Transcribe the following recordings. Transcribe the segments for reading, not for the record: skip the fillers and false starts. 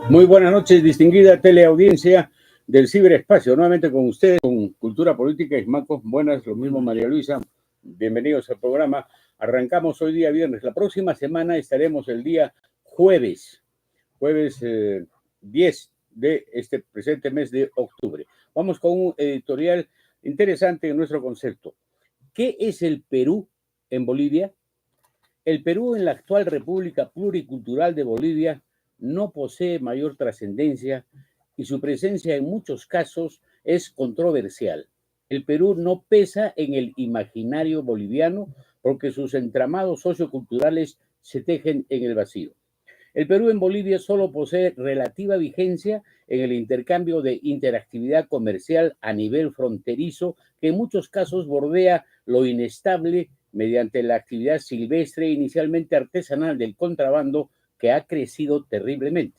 Muy buenas noches, distinguida teleaudiencia del ciberespacio. Nuevamente con ustedes, con Cultura Política y Marcos. Buenas, lo mismo María Luisa. Bienvenidos al programa. Arrancamos hoy día viernes. La próxima semana estaremos el día jueves 10 de este presente mes de octubre. Vamos con un editorial interesante en nuestro concepto. ¿Qué es el Perú en Bolivia? El Perú en la actual República Pluricultural de Bolivia no posee mayor trascendencia y su presencia en muchos casos es controversial. El Perú no pesa en el imaginario boliviano porque sus entramados socioculturales se tejen en el vacío. El Perú en Bolivia solo posee relativa vigencia en el intercambio de interactividad comercial a nivel fronterizo, que en muchos casos bordea lo inestable mediante la actividad silvestre inicialmente artesanal del contrabando, que ha crecido terriblemente,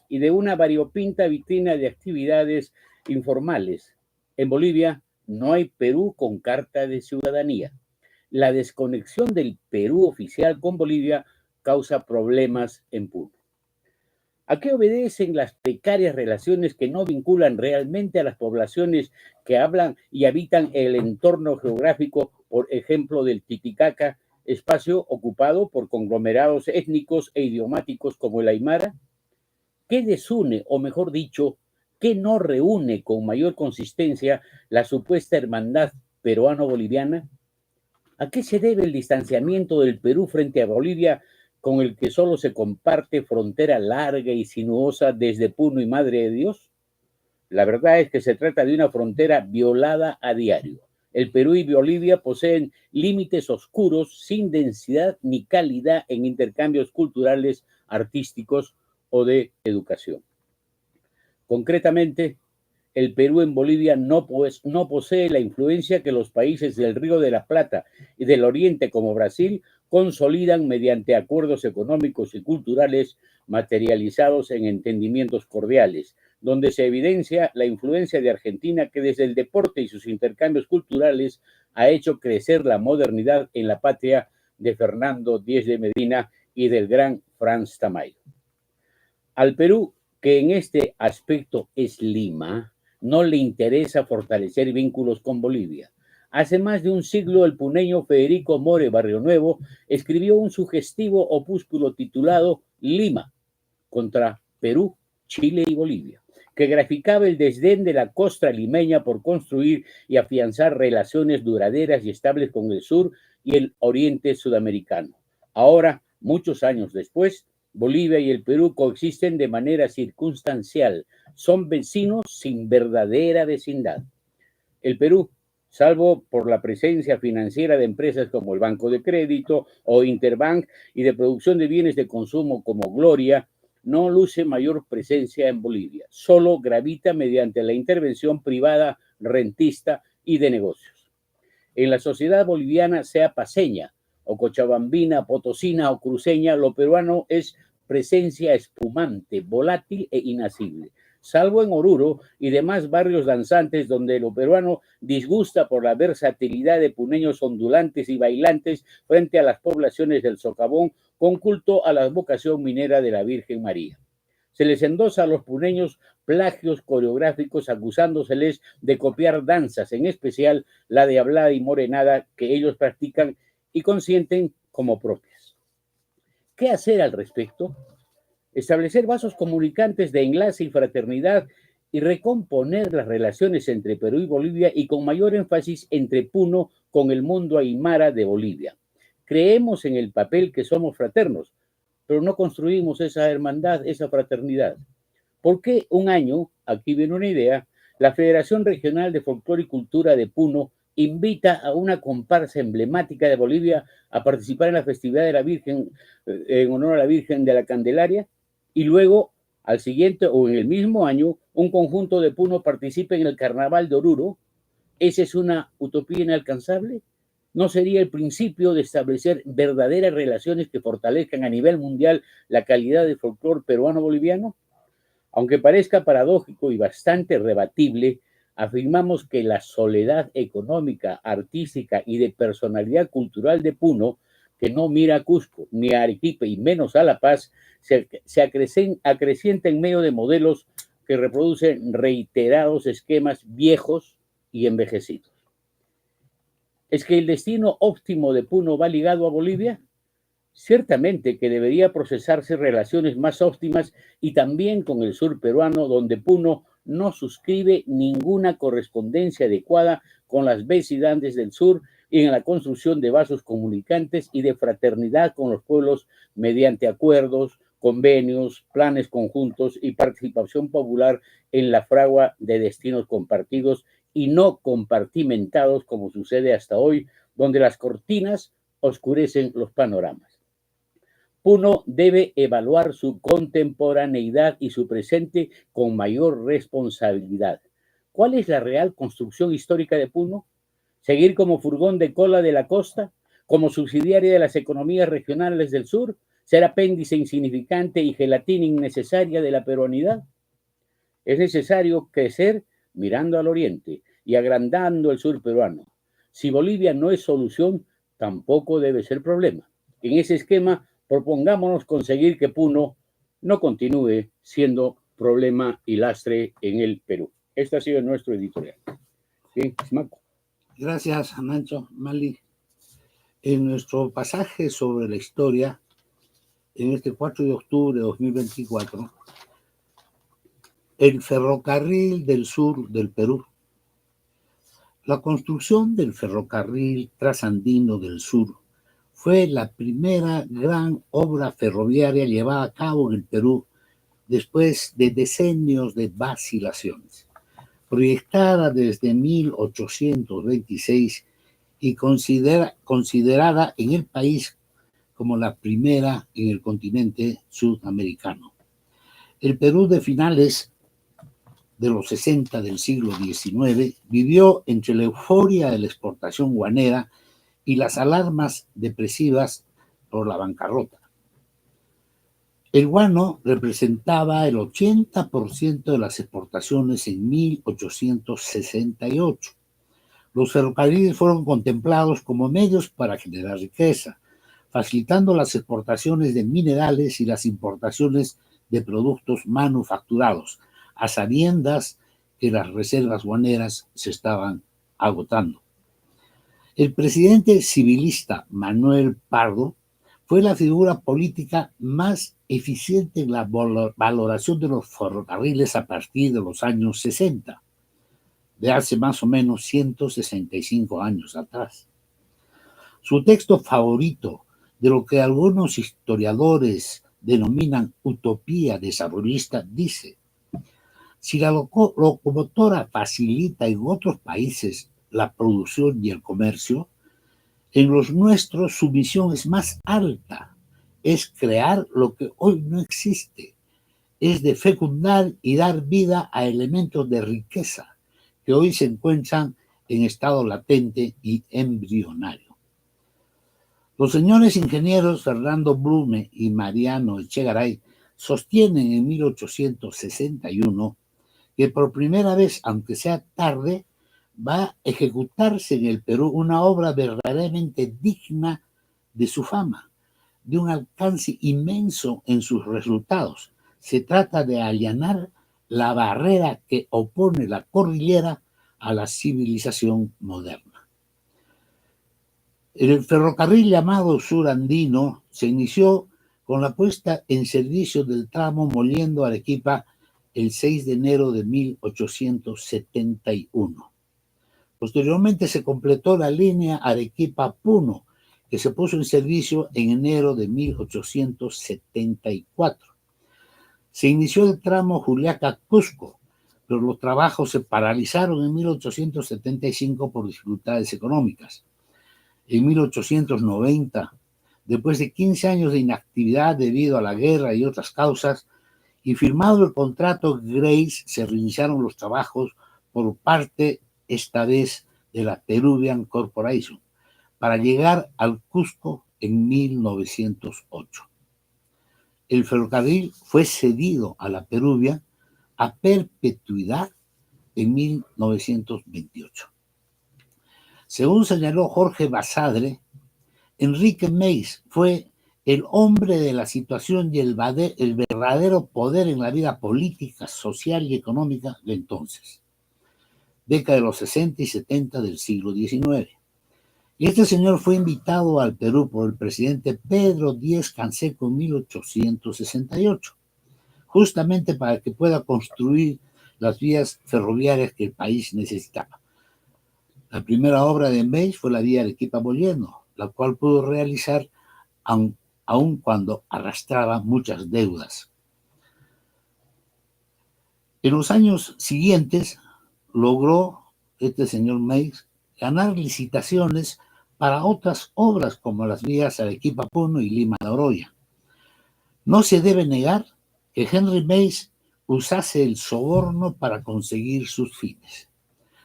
y de una variopinta vitrina de actividades informales. En Bolivia no hay Perú con carta de ciudadanía. La desconexión del Perú oficial con Bolivia causa problemas en Puno. ¿A qué obedecen las precarias relaciones que no vinculan realmente a las poblaciones que hablan y habitan el entorno geográfico, por ejemplo, del Titicaca, espacio ocupado por conglomerados étnicos e idiomáticos como el Aymara? ¿Qué desune, o mejor dicho, qué no reúne con mayor consistencia la supuesta hermandad peruano-boliviana? ¿A qué se debe el distanciamiento del Perú frente a Bolivia, con el que solo se comparte frontera larga y sinuosa desde Puno y Madre de Dios? La verdad es que se trata de una frontera violada a diario. El Perú y Bolivia poseen límites oscuros, sin densidad ni calidad en intercambios culturales, artísticos o de educación. Concretamente, el Perú en Bolivia no posee la influencia que los países del Río de la Plata y del Oriente, como Brasil, consolidan mediante acuerdos económicos y culturales materializados en entendimientos cordiales, donde se evidencia la influencia de Argentina, que desde el deporte y sus intercambios culturales ha hecho crecer la modernidad en la patria de Fernando Díez de Medina y del gran Franz Tamayo. Al Perú, que en este aspecto es Lima, no le interesa fortalecer vínculos con Bolivia. Hace más de un siglo, el puneño Federico More Barrionuevo escribió un sugestivo opúsculo titulado Lima, contra Perú, Chile y Bolivia, que graficaba el desdén de la costa limeña por construir y afianzar relaciones duraderas y estables con el sur y el oriente sudamericano. Ahora, muchos años después, Bolivia y el Perú coexisten de manera circunstancial. Son vecinos sin verdadera vecindad. El Perú, salvo por la presencia financiera de empresas como el Banco de Crédito o Interbank y de producción de bienes de consumo como Gloria, no luce mayor presencia en Bolivia. Solo gravita mediante la intervención privada, rentista y de negocios. En la sociedad boliviana, sea paceña o cochabambina, potosina o cruceña, lo peruano es presencia espumante, volátil e inacible, salvo en Oruro y demás barrios danzantes donde lo peruano disgusta por la versatilidad de puneños ondulantes y bailantes frente a las poblaciones del socavón con culto a la vocación minera de la Virgen María. Se les endosa a los puneños plagios coreográficos acusándoseles de copiar danzas, en especial la de hablada y morenada que ellos practican y consienten como propias. ¿Qué hacer al respecto? Establecer vasos comunicantes de enlace y fraternidad y recomponer las relaciones entre Perú y Bolivia, y con mayor énfasis entre Puno con el mundo aymara de Bolivia. Creemos en el papel que somos fraternos, pero no construimos esa hermandad, esa fraternidad. ¿Por qué un año, aquí viene una idea, la Federación Regional de Folclore y Cultura de Puno invita a una comparsa emblemática de Bolivia a participar en la festividad de la Virgen, en honor a la Virgen de la Candelaria, y luego, al siguiente o en el mismo año, un conjunto de Puno participa en el Carnaval de Oruro? ¿Esa es una utopía inalcanzable? ¿No sería el principio de establecer verdaderas relaciones que fortalezcan a nivel mundial la calidad del folclore peruano-boliviano? Aunque parezca paradójico y bastante rebatible, afirmamos que la soledad económica, artística y de personalidad cultural de Puno que no mira a Cusco, ni a Arequipa y menos a La Paz, acrecienta en medio de modelos que reproducen reiterados esquemas viejos y envejecidos. ¿Es que el destino óptimo de Puno va ligado a Bolivia? Ciertamente que debería procesarse relaciones más óptimas y también con el sur peruano, donde Puno no suscribe ninguna correspondencia adecuada con las vecindades del sur y en la construcción de vasos comunicantes y de fraternidad con los pueblos mediante acuerdos, convenios, planes conjuntos y participación popular en la fragua de destinos compartidos y no compartimentados como sucede hasta hoy, donde las cortinas oscurecen los panoramas. Puno debe evaluar su contemporaneidad y su presente con mayor responsabilidad. ¿Cuál es la real construcción histórica de Puno? ¿Seguir como furgón de cola de la costa? ¿Como subsidiaria de las economías regionales del sur? ¿Ser apéndice insignificante y gelatina innecesaria de la peruanidad? Es necesario crecer mirando al oriente y agrandando el sur peruano. Si Bolivia no es solución, tampoco debe ser problema. En ese esquema, propongámonos conseguir que Puno no continúe siendo problema y lastre en el Perú. Este ha sido nuestro editorial. Bien, Simaco. Gracias, Mancho, Mali. En nuestro pasaje sobre la historia, en este 4 de octubre de 2024, el ferrocarril del sur del Perú. La construcción del ferrocarril trasandino del sur fue la primera gran obra ferroviaria llevada a cabo en el Perú después de decenios de vacilaciones. Proyectada desde 1826 y considerada en el país como la primera en el continente sudamericano. El Perú de finales de los 60 del siglo XIX vivió entre la euforia de la exportación guanera y las alarmas depresivas por la bancarrota. El guano representaba el 80% de las exportaciones en 1868. Los ferrocarriles fueron contemplados como medios para generar riqueza, facilitando las exportaciones de minerales y las importaciones de productos manufacturados, a sabiendas que las reservas guaneras se estaban agotando. El presidente civilista Manuel Pardo fue la figura política más eficiente en la valoración de los ferrocarriles a partir de los años 60, de hace más o menos 165 años atrás. Su texto favorito, de lo que algunos historiadores denominan utopía desarrollista, dice: si la locomotora facilita en otros países la producción y el comercio, en los nuestros su misión es más alta, es crear lo que hoy no existe, es de fecundar y dar vida a elementos de riqueza que hoy se encuentran en estado latente y embrionario. Los señores ingenieros Fernando Blume y Mariano Echegaray sostienen en 1861 que por primera vez, aunque sea tarde, va a ejecutarse en el Perú una obra verdaderamente digna de su fama, de un alcance inmenso en sus resultados. Se trata de allanar la barrera que opone la cordillera a la civilización moderna. El ferrocarril llamado Surandino se inició con la puesta en servicio del tramo Moliendo Arequipa el 6 de enero de 1871. Posteriormente se completó la línea Arequipa-Puno, que se puso en servicio en enero de 1874. Se inició el tramo Juliaca-Cusco, pero los trabajos se paralizaron en 1875 por dificultades económicas. En 1890, después de 15 años de inactividad debido a la guerra y otras causas, y firmado el contrato Grace, se reiniciaron los trabajos por parte, esta vez, de la Peruvian Corporation, para llegar al Cusco en 1908. El ferrocarril fue cedido a la Peruvian a perpetuidad en 1928. Según señaló Jorge Basadre, Enrique Meis fue el hombre de la situación y el verdadero poder en la vida política, social y económica de entonces, década de los 60 y 70 del siglo XIX. Y este señor fue invitado al Perú por el presidente Pedro Díez-Canseco en 1868, justamente para que pueda construir las vías ferroviarias que el país necesitaba. La primera obra de Meis fue la vía Arequipa-Mollendo, la cual pudo realizar aun cuando arrastraba muchas deudas. En los años siguientes logró este señor Meis ganar licitaciones para otras obras como las vías Arequipa-Puno y Lima-Noroya. No se debe negar que Henry Meis usase el soborno para conseguir sus fines.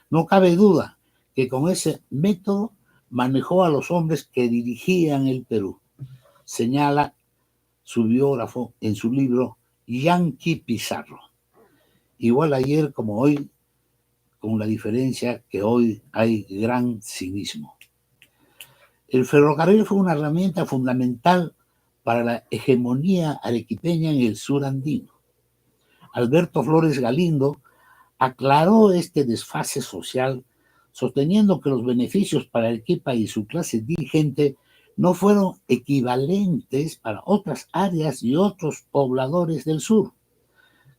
No cabe duda que con ese método manejó a los hombres que dirigían el Perú, señala su biógrafo en su libro Yanqui Pizarro. Igual ayer como hoy, con la diferencia que hoy hay gran cinismo. El ferrocarril fue una herramienta fundamental para la hegemonía arequipeña en el sur andino. Alberto Flores Galindo aclaró este desfase social, sosteniendo que los beneficios para Arequipa y su clase dirigente no fueron equivalentes para otras áreas y otros pobladores del sur.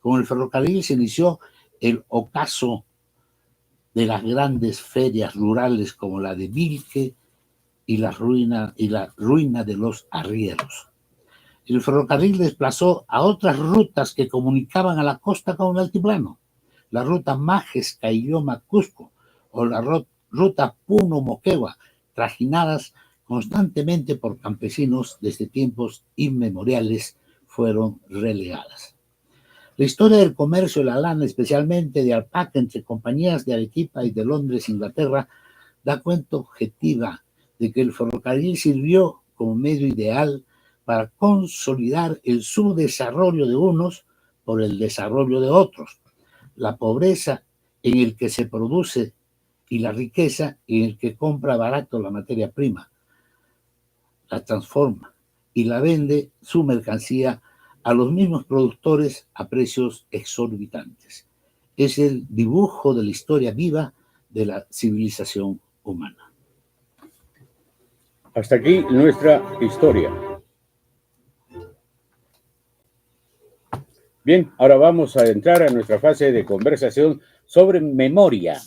Con el ferrocarril se inició el ocaso de las grandes ferias rurales como la de Vilque y la ruina de los arrieros. El ferrocarril desplazó a otras rutas que comunicaban a la costa con el altiplano, la ruta Majes-Caylloma-Cusco o la ruta Puno-Moquegua, trajinadas constantemente por campesinos desde tiempos inmemoriales, fueron relegadas. La historia del comercio de la lana, especialmente de alpaca entre compañías de Arequipa y de Londres, Inglaterra, da cuenta objetiva de que el ferrocarril sirvió como medio ideal para consolidar el subdesarrollo de unos por el desarrollo de otros, la pobreza en el que se produce y la riqueza en el que compra barato la materia prima, la transforma y la vende su mercancía a los mismos productores a precios exorbitantes. Es el dibujo de la historia viva de la civilización humana. Hasta aquí nuestra historia. Bien, ahora vamos a entrar a nuestra fase de conversación sobre memoria,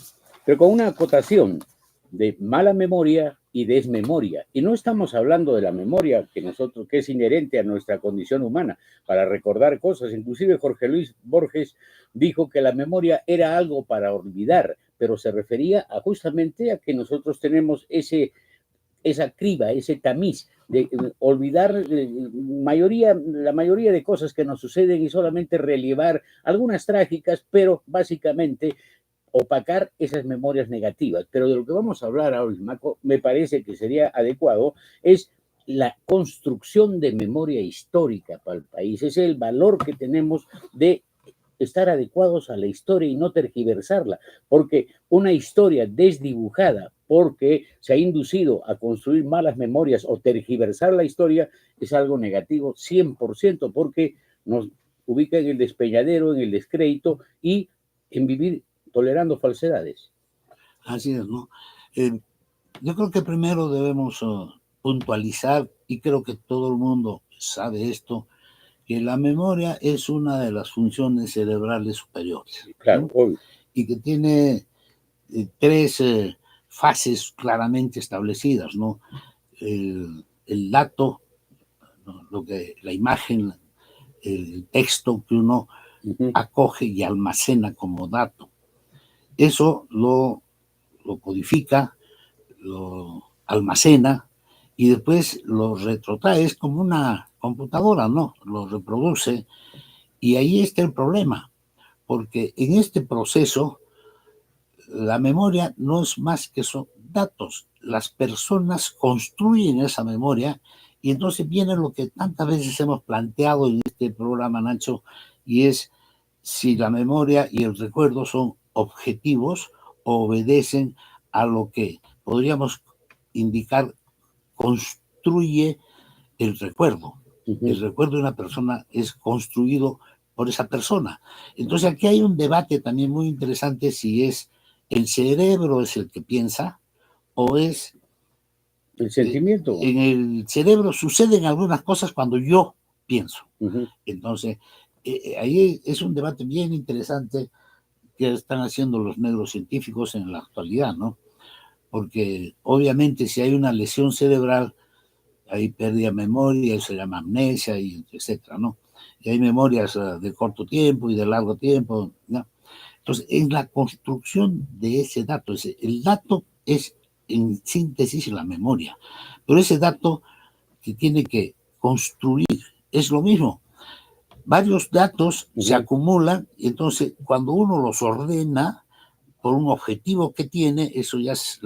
pero con una acotación de mala memoria y desmemoria. Y no estamos hablando de la memoria que es inherente a nuestra condición humana para recordar cosas. Inclusive Jorge Luis Borges dijo que la memoria era algo para olvidar, pero se refería justamente a que nosotros tenemos esa criba, ese tamiz de olvidar la mayoría de cosas que nos suceden y solamente relevar algunas trágicas, pero básicamente opacar esas memorias negativas. Pero de lo que vamos a hablar ahora, Maco, me parece que sería adecuado, es la construcción de memoria histórica para el país. Es el valor que tenemos de estar adecuados a la historia y no tergiversarla, porque una historia desdibujada porque se ha inducido a construir malas memorias o tergiversar la historia es algo negativo 100%, porque nos ubica en el despeñadero, en el descrédito y en vivir tolerando falsedades. Así es, ¿no? Yo creo que primero debemos puntualizar, y creo que todo el mundo sabe esto, que la memoria es una de las funciones cerebrales superiores. Claro, obvio. Y que tiene tres fases claramente establecidas, ¿no? El dato, ¿no? La imagen, el texto que uno acoge y almacena como dato. Eso lo codifica, lo almacena y después lo retrotrae. Es como una computadora, ¿no? Lo reproduce y ahí está el problema, porque en este proceso la memoria no es más que son datos. Las personas construyen esa memoria y entonces viene lo que tantas veces hemos planteado en este programa, Nacho, y es si la memoria y el recuerdo son objetivos o obedecen a lo que podríamos indicar construye el recuerdo. Ujú. El recuerdo de una persona es construido por esa persona. Entonces aquí hay un debate también muy interesante si es el cerebro es el que piensa o es El sentimiento. en el cerebro suceden algunas cosas cuando yo pienso. Ujú. Entonces, ahí es un debate bien interesante que están haciendo los neurocientíficos en la actualidad, ¿no? Porque obviamente si hay una lesión cerebral, hay pérdida de memoria, eso se llama amnesia, y etcétera, ¿no? Y hay memorias de corto tiempo y de largo tiempo, ¿no? Entonces, en la construcción de ese dato, el dato es en síntesis la memoria, pero ese dato que tiene que construir es lo mismo. Varios datos se acumulan y entonces cuando uno los ordena por un objetivo que tiene, eso ya se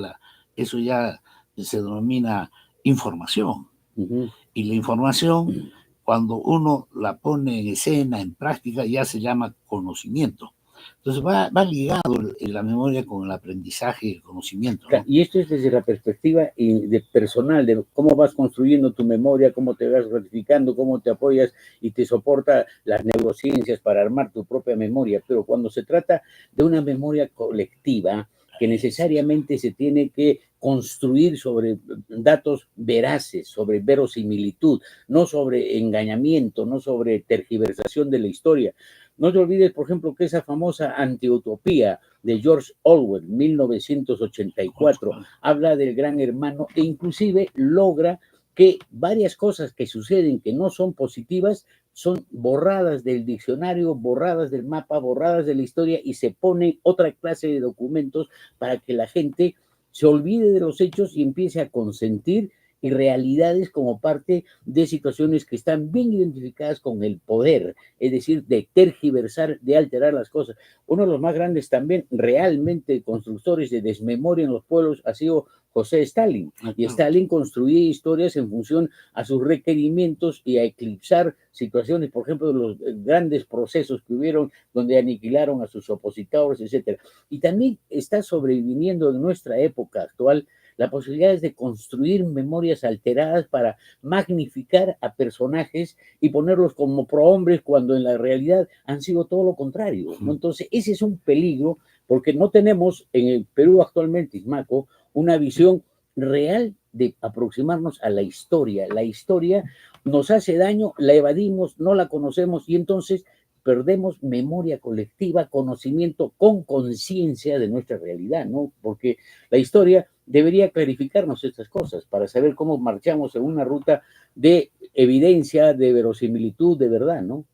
denomina información. Ujú. Y la información, cuando uno la pone en escena, en práctica, ya se llama conocimiento. Entonces va ligado la memoria con el aprendizaje y el conocimiento, ¿no? Y esto es desde la perspectiva de personal, de cómo vas construyendo tu memoria, cómo te vas ratificando, cómo te apoyas y te soporta las neurociencias para armar tu propia memoria. Pero cuando se trata de una memoria colectiva, que necesariamente se tiene que construir sobre datos veraces, sobre verosimilitud, no sobre engañamiento, no sobre tergiversación de la historia. No te olvides, por ejemplo, que esa famosa antiutopía de George Orwell, 1984, habla del gran hermano e inclusive logra que varias cosas que suceden que no son positivas son borradas del diccionario, borradas del mapa, borradas de la historia y se pone otra clase de documentos para que la gente se olvide de los hechos y empiece a consentir y realidades como parte de situaciones que están bien identificadas con el poder, es decir, de tergiversar, de alterar las cosas. Uno de los más grandes también, realmente constructores de desmemoria en los pueblos, ha sido José Stalin. Y Stalin construía historias en función a sus requerimientos y a eclipsar situaciones, por ejemplo, de los grandes procesos que hubieron donde aniquilaron a sus opositores, etcétera. Y también está sobreviviendo en nuestra época actual la posibilidad es de construir memorias alteradas para magnificar a personajes y ponerlos como prohombres cuando en la realidad han sido todo lo contrario, ¿no? Entonces, ese es un peligro porque no tenemos en el Perú actualmente, Ismaco, una visión real de aproximarnos a la historia. La historia nos hace daño, la evadimos, no la conocemos y entonces perdemos memoria colectiva, conocimiento con conciencia de nuestra realidad, ¿no? Porque la historia debería clarificarnos estas cosas para saber cómo marchamos en una ruta de evidencia, de verosimilitud, de verdad, ¿no?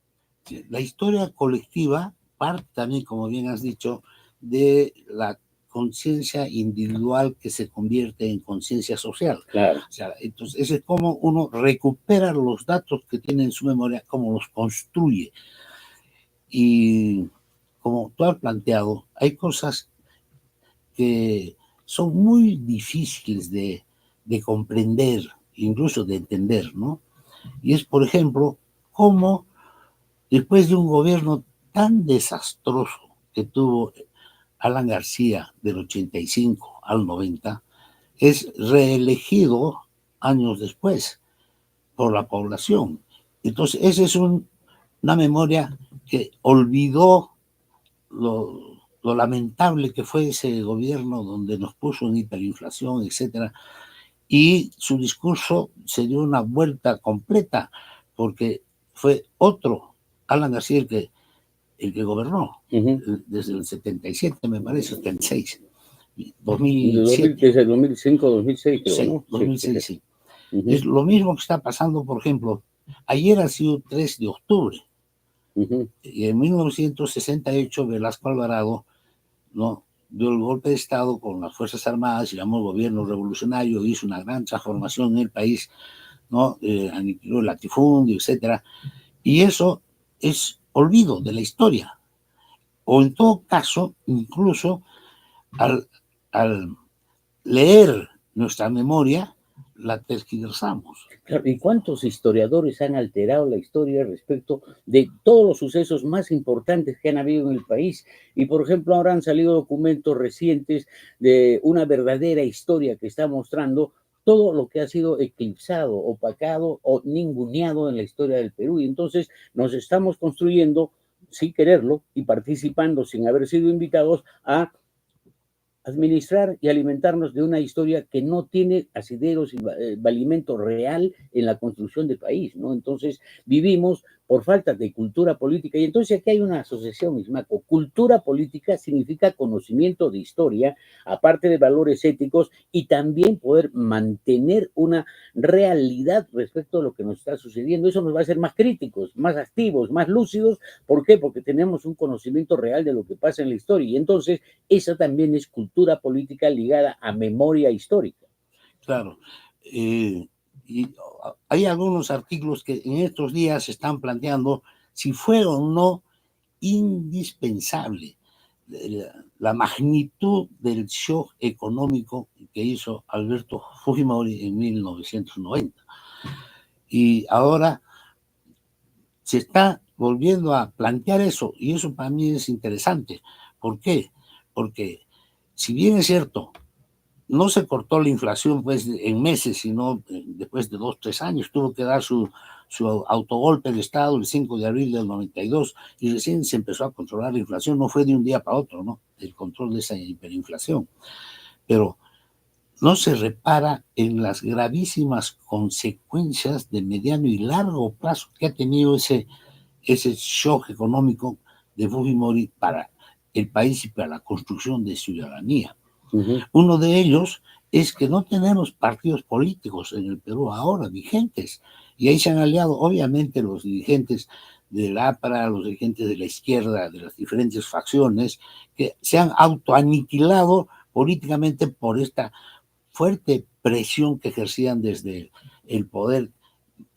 La historia colectiva parte también, como bien has dicho, de la conciencia individual que se convierte en conciencia social. Claro. O sea, entonces, ese es como uno recupera los datos que tiene en su memoria, cómo los construye. Y como tú has planteado, hay cosas que son muy difíciles de comprender, incluso de entender, ¿no? Y es, por ejemplo, cómo después de un gobierno tan desastroso que tuvo Alan García del 85 al 90, es reelegido años después por la población. Entonces, esa es una memoria que olvidó lo lamentable que fue ese gobierno donde nos puso en hiperinflación, etcétera, y su discurso se dio una vuelta completa porque fue otro Alan García el que gobernó desde el 77, me parece, 76, 2007. Desde el 2005, 2006, creo, Sí, ¿no? 2006, sí. Uh-huh. Es lo mismo que está pasando, por ejemplo, ayer ha sido 3 de octubre, y en 1968 Velasco Alvarado, ¿no?, dio el golpe de Estado con las Fuerzas Armadas y llamó gobierno revolucionario, hizo una gran transformación en el país, ¿no? Aniquiló el latifundio, etcétera. Y eso es olvido de la historia. O en todo caso, incluso al leer nuestra memoria, la tergiversamos. Claro, ¿y cuántos historiadores han alterado la historia respecto de todos los sucesos más importantes que han habido en el país? Y, por ejemplo, ahora han salido documentos recientes de una verdadera historia que está mostrando todo lo que ha sido eclipsado, opacado o ninguneado en la historia del Perú. Y entonces nos estamos construyendo, sin quererlo, y participando sin haber sido invitados a administrar y alimentarnos de una historia que no tiene asideros y valimento real en la construcción del país, ¿no? Entonces vivimos por falta de cultura política, y entonces aquí hay una asociación, Ismaco. Cultura política significa conocimiento de historia, aparte de valores éticos, y también poder mantener una realidad respecto a lo que nos está sucediendo. Eso nos va a hacer más críticos, más activos, más lúcidos. ¿Por qué? Porque tenemos un conocimiento real de lo que pasa en la historia, y entonces esa también es cultura política ligada a memoria histórica. Claro. Y hay algunos artículos que en estos días se están planteando si fue o no indispensable la magnitud del shock económico que hizo Alberto Fujimori en 1990. Y ahora se está volviendo a plantear eso, y eso para mí es interesante. ¿Por qué? Porque si bien es cierto, no se cortó la inflación pues en meses, sino después de 2-3 años. Tuvo que dar su autogolpe de Estado el 5 de abril del 92 y recién se empezó a controlar la inflación. No fue de un día para otro, ¿no? El control de esa hiperinflación. Pero no se repara en las gravísimas consecuencias de mediano y largo plazo que ha tenido ese shock económico de Fujimori para el país y para la construcción de ciudadanía. Uno de ellos es que no tenemos partidos políticos en el Perú ahora vigentes, y ahí se han aliado obviamente los dirigentes del APRA, los dirigentes de la izquierda, de las diferentes facciones, que se han autoaniquilado políticamente por esta fuerte presión que ejercían desde el poder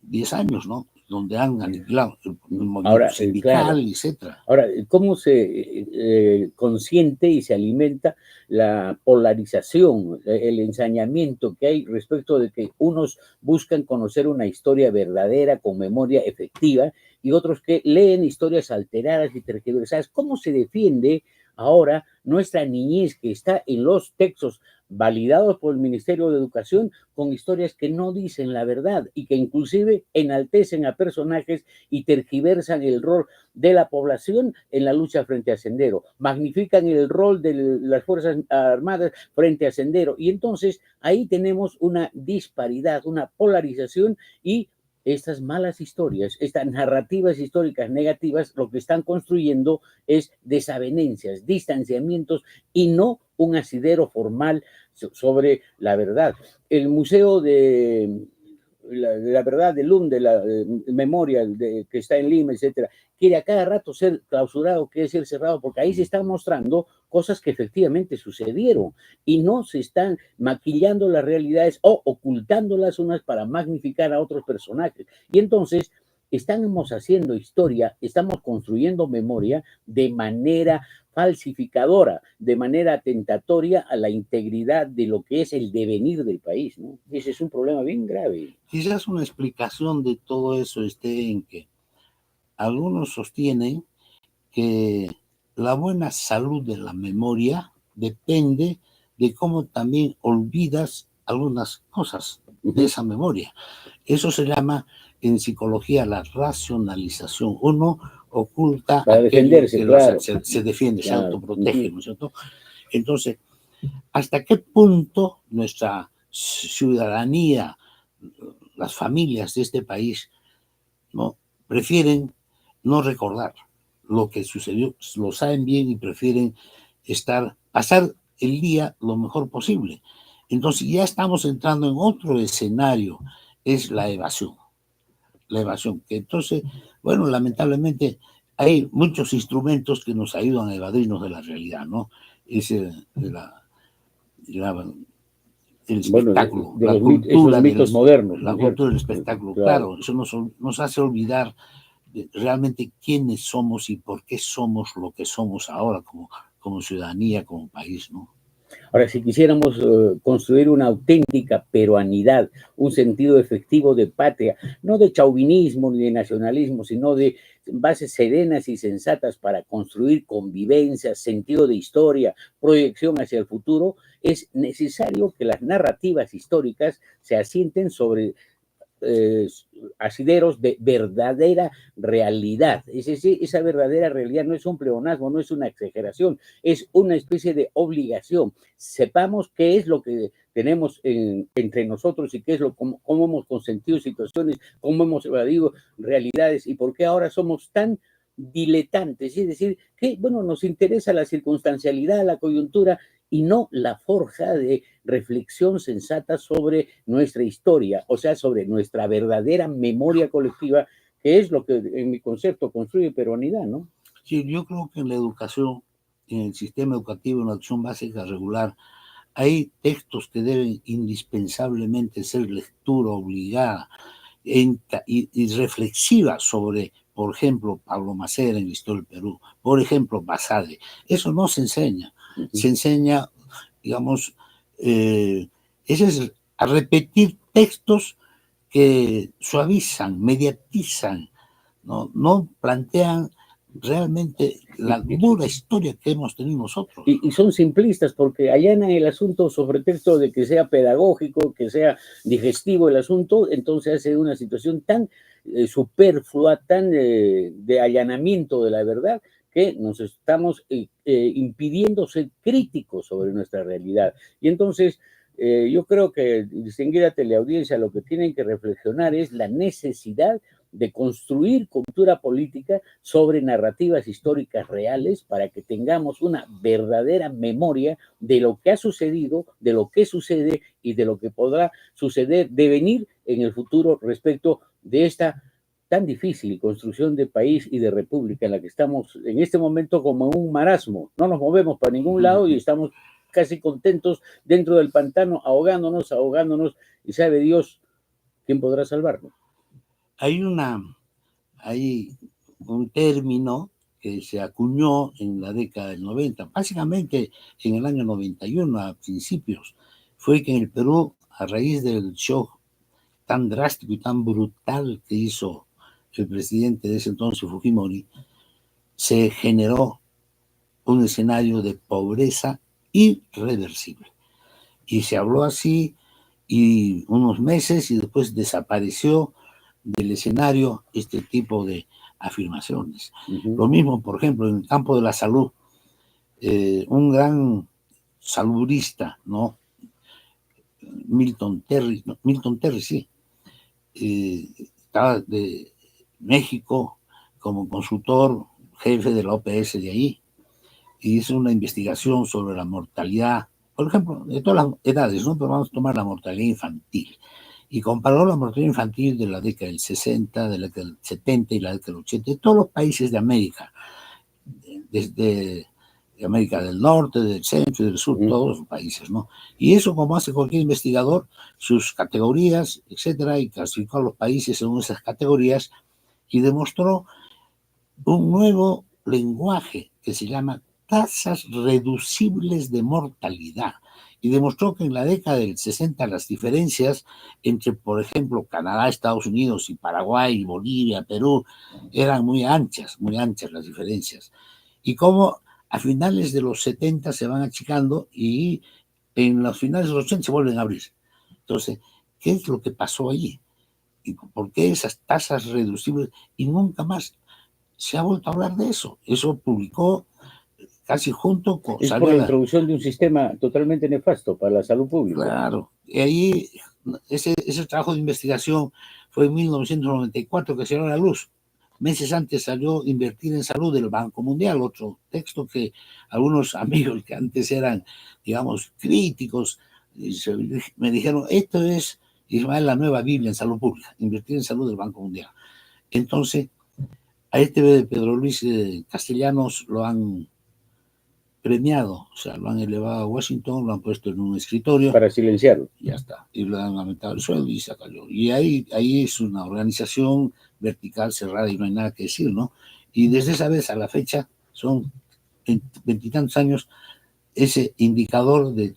10 años, ¿no? Donde han aniquilado el movimiento sindical, claro, etcétera. Ahora, ¿cómo se consiente y se alimenta la polarización, el ensañamiento que hay respecto de que unos buscan conocer una historia verdadera con memoria efectiva y otros que leen historias alteradas y tergiversadas? ¿Cómo se defiende ahora nuestra niñez que está en los textos validados por el Ministerio de Educación con historias que no dicen la verdad y que inclusive enaltecen a personajes y tergiversan el rol de la población en la lucha frente a Sendero, magnifican el rol de las Fuerzas Armadas frente a Sendero? Y entonces ahí tenemos una disparidad, una polarización, y estas malas historias, estas narrativas históricas negativas, lo que están construyendo es desavenencias, distanciamientos y no un asidero formal sobre la verdad. El Museo de la Verdad de LUM, de la memoria que está en Lima, etcétera, quiere a cada rato ser clausurado, quiere ser cerrado, porque ahí se están mostrando cosas que efectivamente sucedieron y no se están maquillando las realidades o ocultándolas unas para magnificar a otros personajes. Y entonces estamos haciendo historia, estamos construyendo memoria de manera falsificadora, de manera atentatoria a la integridad de lo que es el devenir del país, ¿no? Ese es un problema bien grave. Quizás una explicación de todo eso esté en que algunos sostienen que la buena salud de la memoria depende de cómo también olvidas algunas cosas de esa memoria. Eso se llama en psicología la racionalización. Uno oculta para defenderse, claro. Se defiende, claro, se autoprotege, ¿no es cierto? Entonces, ¿hasta qué punto nuestra ciudadanía, las familias de este país, ¿no?, prefieren no recordar lo que sucedió? Lo saben bien y prefieren pasar el día lo mejor posible. Entonces ya estamos entrando en otro escenario, es la evasión. La evasión, que entonces, bueno, lamentablemente hay muchos instrumentos que nos ayudan a evadirnos de la realidad, ¿no? Es el espectáculo, bueno, la cultura, mitos modernos, la cultura del espectáculo, claro, eso nos hace olvidar realmente quiénes somos y por qué somos lo que somos ahora como ciudadanía, como país, ¿no? Ahora, si quisiéramos construir una auténtica peruanidad, un sentido efectivo de patria, no de chauvinismo ni de nacionalismo, sino de bases serenas y sensatas para construir convivencia, sentido de historia, proyección hacia el futuro, es necesario que las narrativas históricas se asienten sobre eh, asideros de verdadera realidad. Es decir, esa verdadera realidad no es un pleonasmo, no es una exageración, es una especie de obligación. Sepamos qué es lo que tenemos entre nosotros y qué es cómo hemos consentido situaciones, cómo hemos evadido realidades y por qué ahora somos tan diletantes, es decir, que bueno, nos interesa la circunstancialidad, la coyuntura y no la forja de reflexión sensata sobre nuestra historia, o sea, sobre nuestra verdadera memoria colectiva, que es lo que en mi concepto construye peruanidad, ¿no? Sí, yo creo que en la educación, en el sistema educativo, en la educación básica regular, hay textos que deben indispensablemente ser lectura obligada y reflexiva sobre, por ejemplo, Pablo Macera en la historia del Perú, por ejemplo, Basadre. Eso no se enseña. Se enseña, digamos, ese es a repetir textos que suavizan, mediatizan, no plantean realmente la dura historia que hemos tenido nosotros. Y son simplistas porque allanan el asunto sobre texto de que sea pedagógico, que sea digestivo el asunto, entonces hace una situación tan superflua, tan de allanamiento de la verdad, que nos estamos impidiendo ser críticos sobre nuestra realidad. Y entonces yo creo que, distinguida teleaudiencia, lo que tienen que reflexionar es la necesidad de construir cultura política sobre narrativas históricas reales para que tengamos una verdadera memoria de lo que ha sucedido, de lo que sucede y de lo que podrá suceder, devenir en el futuro respecto de esta tan difícil construcción de país y de república en la que estamos en este momento como en un marasmo. No nos movemos para ningún lado y estamos casi contentos dentro del pantano, ahogándonos, y sabe Dios quién podrá salvarnos. Hay un término que se acuñó en la década del 90, básicamente en el año 91 a principios, fue que en el Perú, a raíz del shock tan drástico y tan brutal que hizo el presidente de ese entonces, Fujimori, se generó un escenario de pobreza irreversible. Y se habló así y unos meses y después desapareció del escenario este tipo de afirmaciones. Lo mismo, por ejemplo, en el campo de la salud, un gran saludista, ¿no? Milton Terry, sí, estaba de México como consultor jefe de la OPS de ahí, y hizo una investigación sobre la mortalidad, por ejemplo, de todas las edades, ¿no? Pero vamos a tomar la mortalidad infantil. Y comparó la mortalidad infantil de la década del 60, de la década del 70 y la década del 80, de todos los países de América, desde América del Norte, del Centro y del Sur, todos los países, ¿no? Y eso, como hace cualquier investigador, sus categorías, etcétera, y clasificó a los países según esas categorías y demostró un nuevo lenguaje que se llama tasas reducibles de mortalidad, y demostró que en la década del 60 las diferencias entre, por ejemplo, Canadá, Estados Unidos y Paraguay, Bolivia, Perú, eran muy anchas las diferencias. Y cómo a finales de los 70 se van achicando y en los finales de los 80 se vuelven a abrir. Entonces, ¿qué es lo que pasó allí? ¿Y por qué esas tasas reducibles? Y nunca más se ha vuelto a hablar de eso. Eso publicó casi junto con... Es por la introducción de un sistema totalmente nefasto para la salud pública. Claro. Y ahí ese trabajo de investigación fue en 1994 que salió a la luz. Meses antes salió Invertir en Salud del Banco Mundial, otro texto que algunos amigos que antes eran, digamos, críticos, me dijeron, esto es, Ismael, la nueva Biblia en salud pública, Invertir en Salud del Banco Mundial. Entonces, a este Pedro Luis Castellanos lo han premiado, o sea, lo han elevado a Washington, lo han puesto en un escritorio. Para silenciarlo. Ya está. Y le han aumentado el sueldo y se cayó. Y ahí es una organización vertical, cerrada y no hay nada que decir, ¿no? Y desde esa vez a la fecha, son veintitantos años, ese indicador de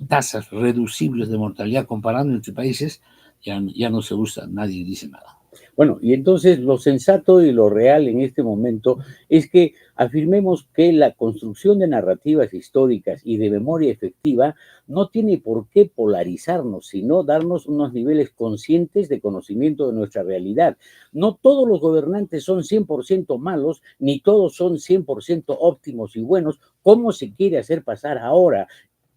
tasas reducibles de mortalidad comparando entre países, ya no se usa, nadie dice nada. Bueno, y entonces lo sensato y lo real en este momento es que afirmemos que la construcción de narrativas históricas y de memoria efectiva no tiene por qué polarizarnos, sino darnos unos niveles conscientes de conocimiento de nuestra realidad. No todos los gobernantes son 100% malos, ni todos son 100% óptimos y buenos, como se quiere hacer pasar ahora,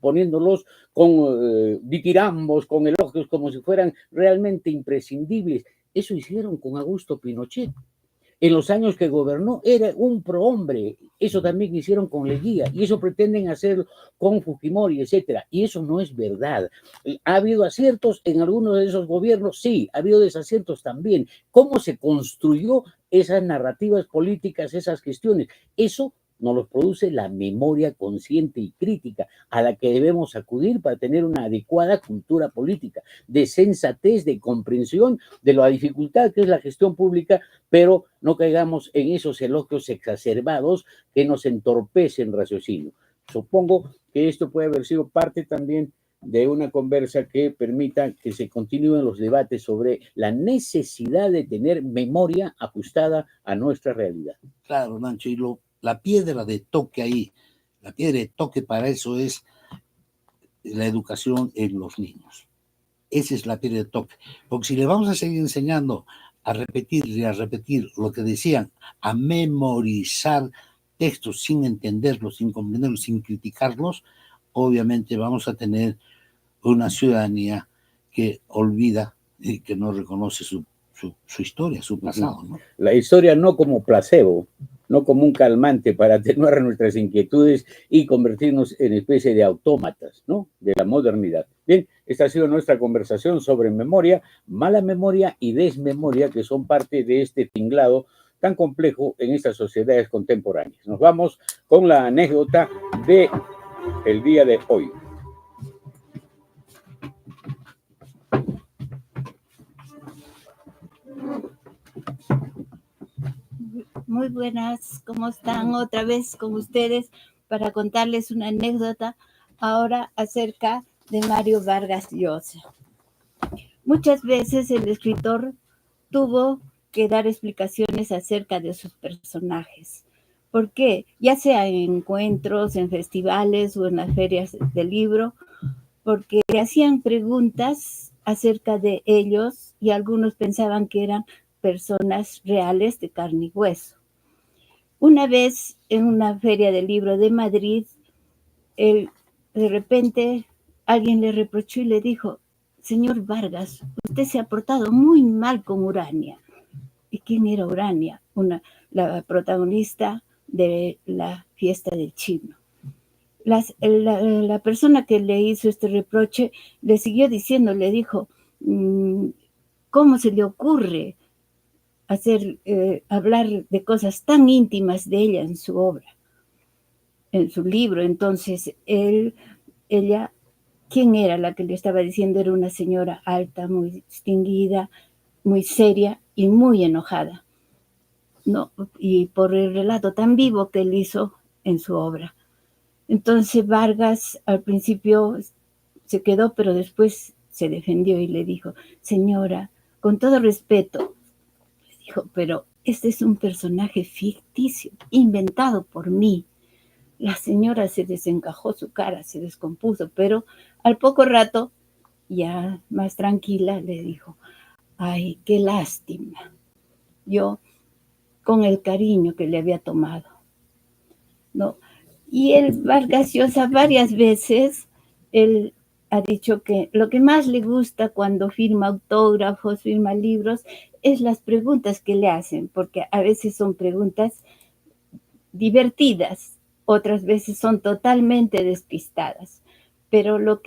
poniéndolos con ditirambos, con elogios, como si fueran realmente imprescindibles. Eso hicieron con Augusto Pinochet. En los años que gobernó era un prohombre. Eso también hicieron con Leguía y eso pretenden hacer con Fujimori, etcétera. Y eso no es verdad. ¿Ha habido aciertos en algunos de esos gobiernos? Sí. ¿Ha habido desaciertos también? ¿Cómo se construyó esas narrativas políticas, esas gestiones? Eso nos los produce la memoria consciente y crítica a la que debemos acudir para tener una adecuada cultura política, de sensatez, de comprensión de la dificultad que es la gestión pública, pero no caigamos en esos elogios exacerbados que nos entorpecen raciocinio. Supongo que esto puede haber sido parte también de una conversa que permita que se continúen los debates sobre la necesidad de tener memoria ajustada a nuestra realidad. Claro, Nancho, y la piedra de toque ahí, la piedra de toque para eso es la educación en los niños. Esa es la piedra de toque. Porque si le vamos a seguir enseñando a repetir y a repetir lo que decían, a memorizar textos sin entenderlos, sin comprenderlos, sin criticarlos, obviamente vamos a tener una ciudadanía que olvida y que no reconoce su historia, su pasado, ¿no? La historia no como placebo, no como un calmante para atenuar nuestras inquietudes y convertirnos en especie de autómatas, ¿no? De la modernidad. Bien, esta ha sido nuestra conversación sobre memoria, mala memoria y desmemoria, que son parte de este tinglado tan complejo en estas sociedades contemporáneas. Nos vamos con la anécdota de el día de hoy. Muy buenas, ¿cómo están? Otra vez con ustedes para contarles una anécdota ahora acerca de Mario Vargas Llosa. Muchas veces el escritor tuvo que dar explicaciones acerca de sus personajes. ¿Por qué? Ya sea en encuentros, en festivales o en las ferias del libro, porque le hacían preguntas acerca de ellos y algunos pensaban que eran personas reales de carne y hueso. Una vez en una feria del libro de Madrid, de repente alguien le reprochó y le dijo: señor Vargas, usted se ha portado muy mal con Urania. ¿Y quién era Urania? La protagonista de la fiesta del chino. La persona que le hizo este reproche le siguió diciendo, le dijo: ¿cómo se le ocurre hablar de cosas tan íntimas de ella en su obra, en su libro? Entonces ella, ¿quién era la que le estaba diciendo? Era una señora alta, muy distinguida, muy seria y muy enojada, ¿no? Y por el relato tan vivo que él hizo en su obra. Entonces Vargas al principio se quedó, pero después se defendió y le dijo: señora, con todo respeto, le dijo, pero este es un personaje ficticio, inventado por mí. La señora se desencajó, su cara se descompuso, pero al poco rato, ya más tranquila, le dijo: ay, qué lástima. Yo, con el cariño que le había tomado, ¿no? Y el Vargas Llosa varias veces, él ha dicho que lo que más le gusta cuando firma autógrafos, firma libros, es las preguntas que le hacen, porque a veces son preguntas divertidas, otras veces son totalmente despistadas. Pero lo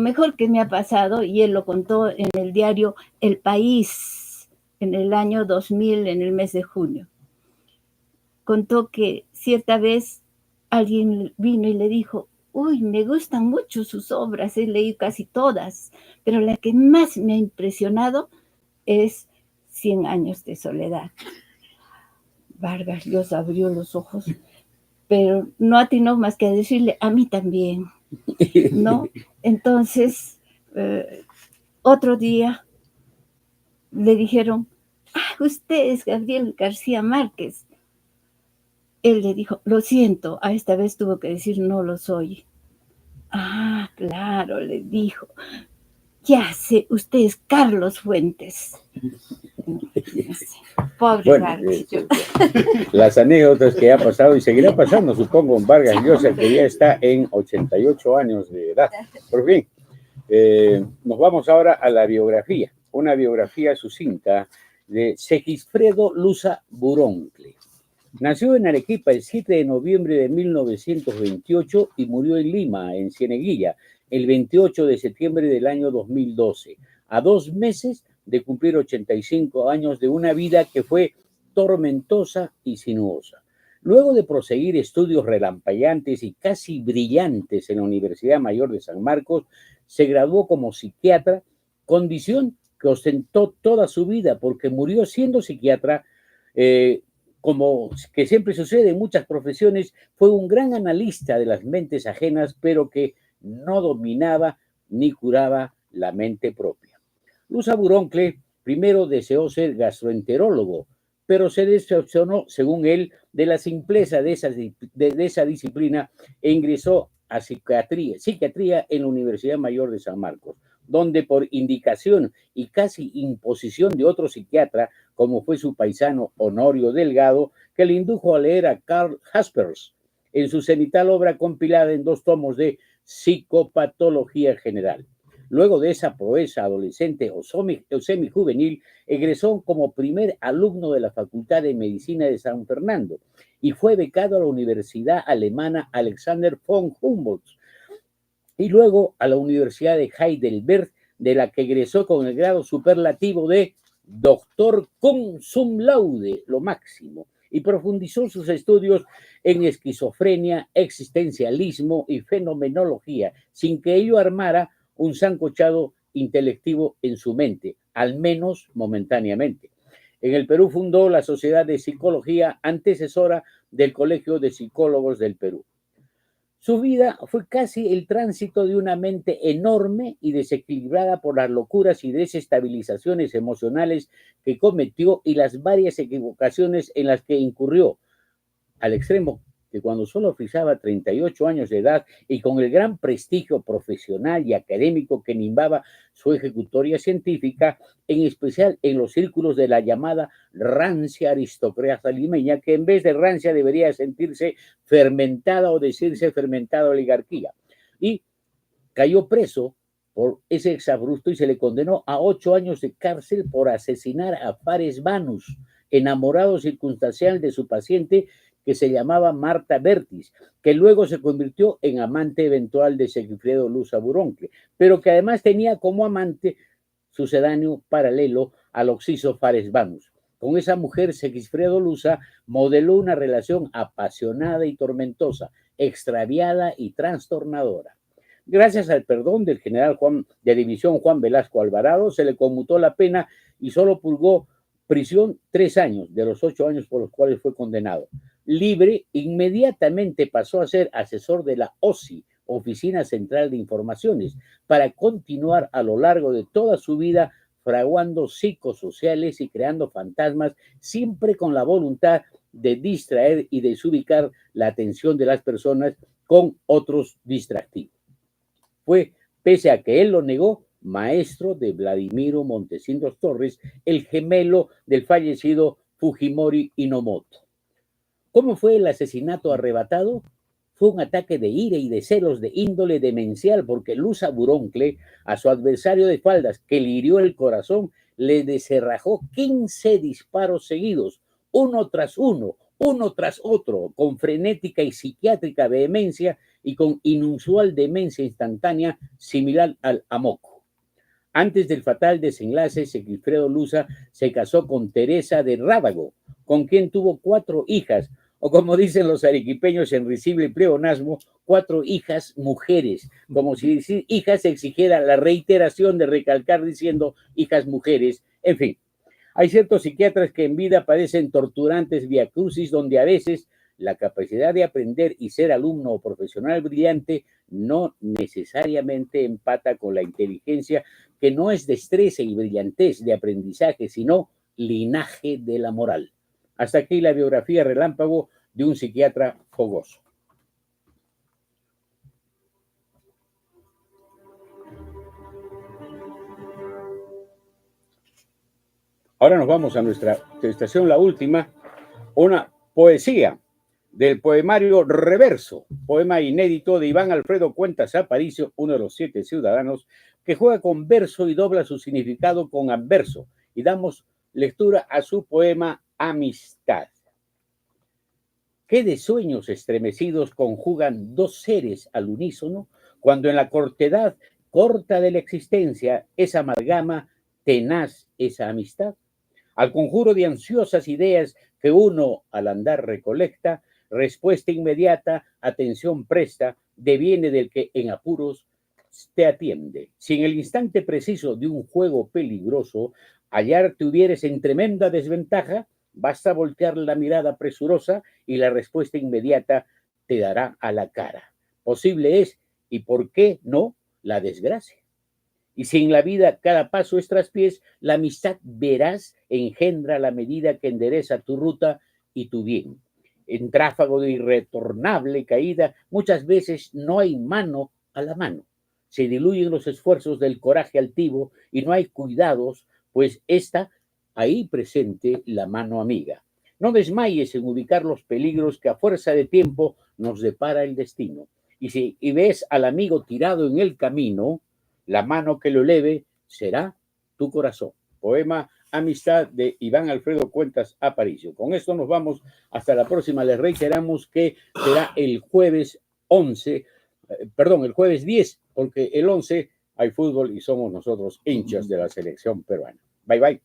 mejor que me ha pasado, y él lo contó en el diario El País en el año 2000, en el mes de junio, contó que cierta vez alguien vino y le dijo: uy, me gustan mucho sus obras, he leído casi todas, pero la que más me ha impresionado es 100 años de soledad. Vargas Llosa abrió los ojos, pero no atinó más que a decirle, a mí también, ¿no? Entonces, otro día le dijeron, usted es Gabriel García Márquez. Él le dijo, lo siento, esta vez tuvo que decir, no lo soy. Claro, le dijo, ya sé, usted es Carlos Fuentes. Pobre Bueno, Vargas. las anécdotas que ha pasado y seguirá pasando, supongo, en Vargas Llosa, que ya está en 88 años de edad. Por fin, nos vamos ahora a la biografía, una biografía sucinta de Segisfredo Luza Buroncle. Nació en Arequipa el 7 de noviembre de 1928 y murió en Lima, en Cieneguilla, el 28 de septiembre del año 2012, a 2 meses de cumplir 85 años de una vida que fue tormentosa y sinuosa. Luego de proseguir estudios relampagueantes y casi brillantes en la Universidad Mayor de San Marcos, se graduó como psiquiatra, condición que ostentó toda su vida porque murió siendo psiquiatra. Como que siempre sucede en muchas profesiones, fue un gran analista de las mentes ajenas, pero que no dominaba ni curaba la mente propia. Luza Buroncle primero deseó ser gastroenterólogo, pero se decepcionó, según él, de la simpleza de esa disciplina e ingresó a psiquiatría en la Universidad Mayor de San Marcos, donde por indicación y casi imposición de otro psiquiatra, como fue su paisano Honorio Delgado, que le indujo a leer a Karl Jaspers en su cenital obra compilada en 2 tomos de Psicopatología General. Luego de esa proeza adolescente o semijuvenil, egresó como primer alumno de la Facultad de Medicina de San Fernando y fue becado a la Universidad Alemana Alexander von Humboldt y luego a la Universidad de Heidelberg, de la que egresó con el grado superlativo de doctor cum laude, lo máximo, y profundizó sus estudios en esquizofrenia, existencialismo y fenomenología, sin que ello armara un sancochado intelectivo en su mente, al menos momentáneamente. En el Perú fundó la Sociedad de Psicología, antecesora del Colegio de Psicólogos del Perú. Su vida fue casi el tránsito de una mente enorme y desequilibrada por las locuras y desestabilizaciones emocionales que cometió y las varias equivocaciones en las que incurrió, al extremo que cuando solo frisaba 38 años de edad y con el gran prestigio profesional y académico que nimbaba su ejecutoria científica, en especial en los círculos de la llamada rancia aristocracia limeña, que en vez de rancia debería sentirse fermentada o decirse fermentada oligarquía. Y cayó preso por ese exabrupto y se le condenó a 8 años de cárcel por asesinar a Fares Banus, enamorado circunstancial de su paciente, que se llamaba Marta Bertis, que luego se convirtió en amante eventual de Segisfredo Luza Buroncle, pero que además tenía como amante sucedáneo paralelo al occiso Fares Banus. Con esa mujer, Segisfredo Luza modeló una relación apasionada y tormentosa, extraviada y trastornadora. Gracias al perdón del general de división Juan Velasco Alvarado, se le conmutó la pena y solo purgó prisión 3 años de los 8 años por los cuales fue condenado. Libre, inmediatamente pasó a ser asesor de la OSI, Oficina Central de Informaciones, para continuar a lo largo de toda su vida fraguando psicosociales y creando fantasmas, siempre con la voluntad de distraer y desubicar la atención de las personas con otros distractivos. Fue, pese a que él lo negó, maestro de Vladimiro Montesinos Torres, el gemelo del fallecido Fujimori Inomoto. ¿Cómo fue el asesinato arrebatado? Fue un ataque de ira y de celos de índole demencial, porque Luza Buroncle, a su adversario de faldas, que le hirió el corazón, le descerrajó 15 disparos seguidos, uno tras otro, con frenética y psiquiátrica vehemencia y con inusual demencia instantánea similar al amoco. Antes del fatal desenlace, Segisfredo Luza se casó con Teresa de Rábago, con quien tuvo 4 hijas, o como dicen los arequipeños en risible pleonasmo, 4 hijas mujeres, como si decir hijas exigiera la reiteración de recalcar diciendo hijas mujeres, en fin. Hay ciertos psiquiatras que en vida padecen torturantes viacrucis donde a veces la capacidad de aprender y ser alumno o profesional brillante no necesariamente empata con la inteligencia, que no es destreza y brillantez de aprendizaje, sino linaje de la moral. Hasta aquí la biografía relámpago de un psiquiatra fogoso. Ahora nos vamos a nuestra estación, la última, una poesía del poemario Reverso, poema inédito de Iván Alfredo Cuentas Aparicio, uno de los 7 ciudadanos, que juega con verso y dobla su significado con adverso. Y damos lectura a su poema Amistad. ¿Qué de sueños estremecidos conjugan dos seres al unísono, cuando en la cortedad corta de la existencia esa amalgama tenaz esa amistad? Al conjuro de ansiosas ideas que uno al andar recolecta, respuesta inmediata, atención presta, deviene del que en apuros te atiende. Si en el instante preciso de un juego peligroso hallarte hubieres en tremenda desventaja, basta voltear la mirada presurosa y la respuesta inmediata te dará a la cara. Posible es, y por qué no, la desgracia. Y si en la vida cada paso es traspiés, la amistad verás engendra la medida que endereza tu ruta y tu bien. En tráfago de irretornable caída, muchas veces no hay mano a la mano. Se diluyen los esfuerzos del coraje altivo y no hay cuidados, pues está ahí presente la mano amiga. No desmayes en ubicar los peligros que a fuerza de tiempo nos depara el destino. Y si ves al amigo tirado en el camino, la mano que lo eleve será tu corazón. Poema Amistad de Iván Alfredo Cuentas Aparicio. Con esto nos vamos hasta la próxima. Les reiteramos que será el jueves 11, el jueves 10, porque el 11 hay fútbol y somos nosotros hinchas de la selección peruana. Bye, bye.